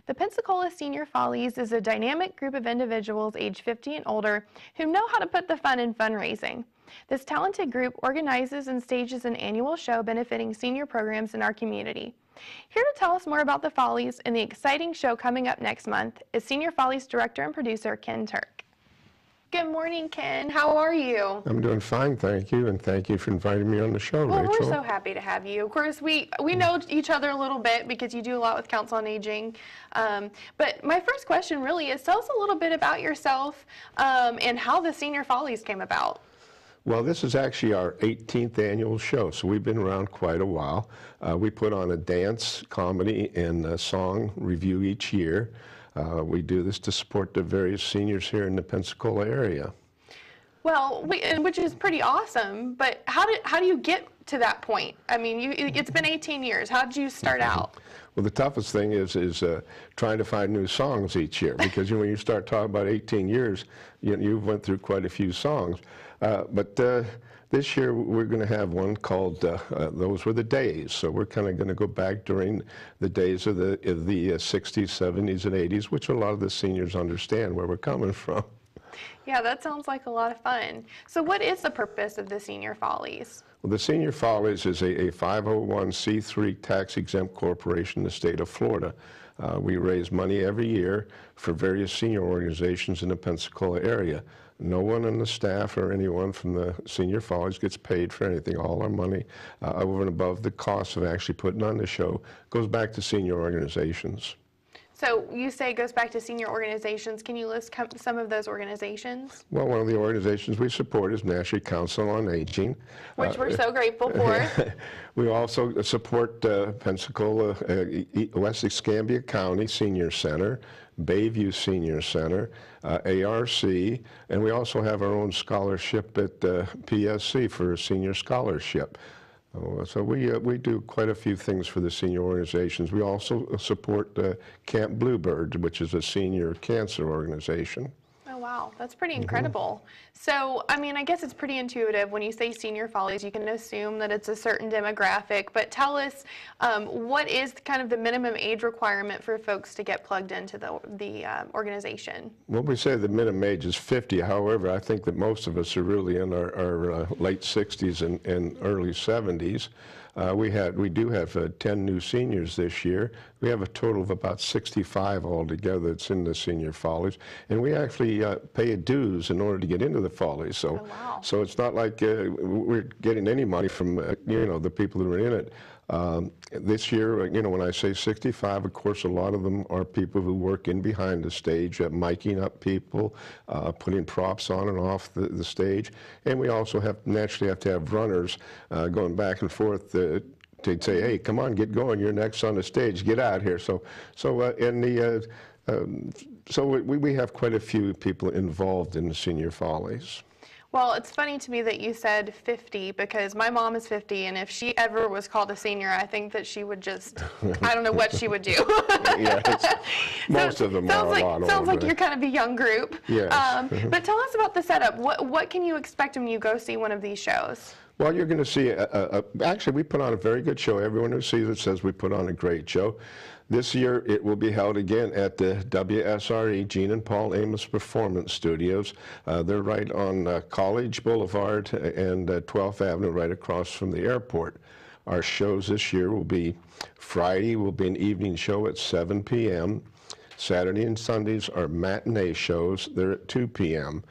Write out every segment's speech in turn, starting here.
The Pensacola Senior Follies is a dynamic group of individuals age 50 and older who know how to put the fun in fundraising. This talented group organizes and stages an annual show benefiting senior programs in our community. Here to tell us more about the Follies and the exciting show coming up next month is Senior Follies director and producer Ken Turk. Good morning, Ken. How are you? I'm doing fine, thank you, and thank you for inviting me on the show, Well, Rachel. we're so happy to have you. Of course, we know each other a little bit because you do a lot with Council on Aging. But my first question really is, tell us a little bit about yourself and how the Senior Follies came about. Well, this is actually our 18th annual show, so we've been around quite a while. We put on a dance, comedy, and a song review each year. We do this to support the various seniors here in the Pensacola area. Well, which is pretty awesome, but how do you get to that point? I mean, it's been 18 years. How did you start out? Well, the toughest thing is trying to find new songs each year, because when you start talking about 18 years, you've went through quite a few songs. But this year we're going to have one called Those Were the Days. So we're kind of going to go back during the days of the 60s, 70s, and 80s, which a lot of the seniors understand where we're coming from. Yeah, that sounds like a lot of fun. So what is the purpose of the Senior Follies? Well, the Senior Follies is a 501c3 tax-exempt corporation in the state of Florida. We raise money every year for various senior organizations in the Pensacola area. No one on the staff or anyone from the Senior Follies gets paid for anything. All our money, over and above the cost of actually putting on the show, goes back to senior organizations. So you say it goes back to senior organizations. Can you list some of those organizations? Well, one of the organizations we support is National Council on Aging. Which we're so grateful for. We also support Pensacola, West Escambia County Senior Center, Bayview Senior Center, ARC, and we also have our own scholarship at PSC for a senior scholarship. So we do quite a few things for the senior organizations. We also support Camp Bluebird, which is a senior cancer organization. Oh, wow. That's pretty incredible. So, I mean, I guess it's pretty intuitive. When you say Senior Follies, you can assume that it's a certain demographic. But tell us, what is kind of the minimum age requirement for folks to get plugged into the organization? Well, we say the minimum age is 50. However, I think that most of us are really in our late 60s and early 70s. We do have 10 new seniors this year. We have a total of about 65 altogether that's in the Senior Follies, and we actually pay dues in order to get into the Follies. So, wow. So it's not like we're getting any money from the people that are in it. This year, when I say 65, of course, a lot of them are people who work in behind the stage, miking up people, putting props on and off the stage. And we also naturally have to have runners going back and forth to say, hey, come on, get going, you're next on the stage, get out here. So we have quite a few people involved in the Senior Follies. Well, it's funny to me that you said 50, because my mom is 50, and if she ever was called a senior, I think that she would just, I don't know what she would do. Yes, most of them are a lot older. Sounds like you're kind of a young group. Yes. But tell us about the setup. What can you expect when you go see one of these shows? Well, you're going to see, actually, we put on a very good show. Everyone who sees it says we put on a great show. This year, it will be held again at the WSRE Gene and Paul Amos Performance Studios. They're right on College Boulevard and 12th Avenue, right across from the airport. Our shows this year will be Friday will be an evening show at 7 p.m. Saturday and Sundays are matinee shows. They're at 2 p.m.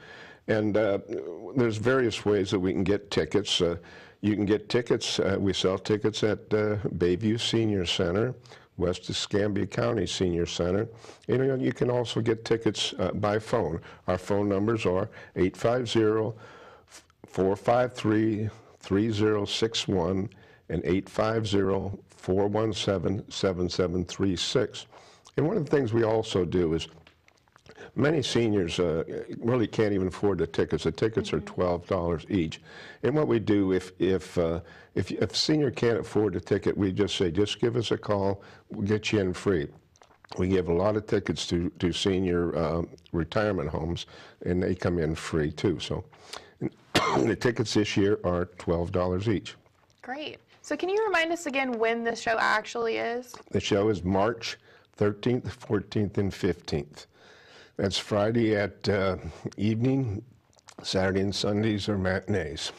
And there's various ways that we can get tickets. You can get tickets. We sell tickets at Bayview Senior Center, West Escambia County Senior Center. And you can also get tickets by phone. Our phone numbers are 850-453-3061 and 850-417-7736. And one of the things we also do is many seniors really can't even afford the tickets. The tickets are $12 each. And what we do, if a senior can't afford the ticket, we just say, just give us a call, we'll get you in free. We give a lot of tickets to senior retirement homes, and they come in free too. So the tickets this year are $12 each. Great. So can you remind us again when the show actually is? The show is March 13th, 14th, and 15th. That's Friday at evening. Saturday and Sundays are matinees.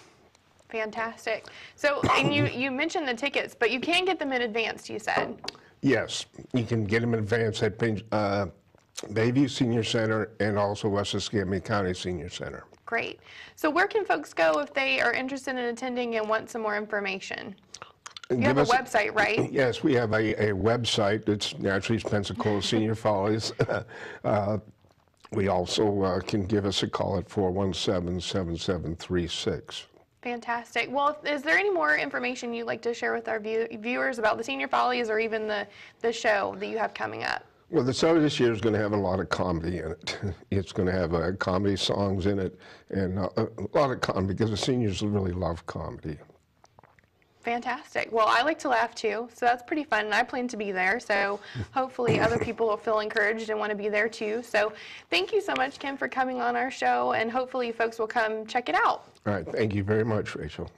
Fantastic. So, and you mentioned the tickets, but you can get them in advance, you said. Yes, you can get them in advance at Bayview Senior Center and also West Escambia County Senior Center. Great. So where can folks go if they are interested in attending and want some more information? You have a website, right? Yes, we have a website. It's Pensacola Senior Follies. We also can give us a call at 417-7736. Fantastic. Well, is there any more information you'd like to share with our viewers about the Senior Follies or even the show that you have coming up? Well, the show this year is going to have a lot of comedy in it. It's going to have comedy songs in it and a lot of comedy because the seniors really love comedy. Fantastic. Well, I like to laugh too, so that's pretty fun, and I plan to be there, so hopefully other people will feel encouraged and want to be there too. So thank you so much, Kim, for coming on our show, and hopefully folks will come check it out. All right. Thank you very much, Rachel.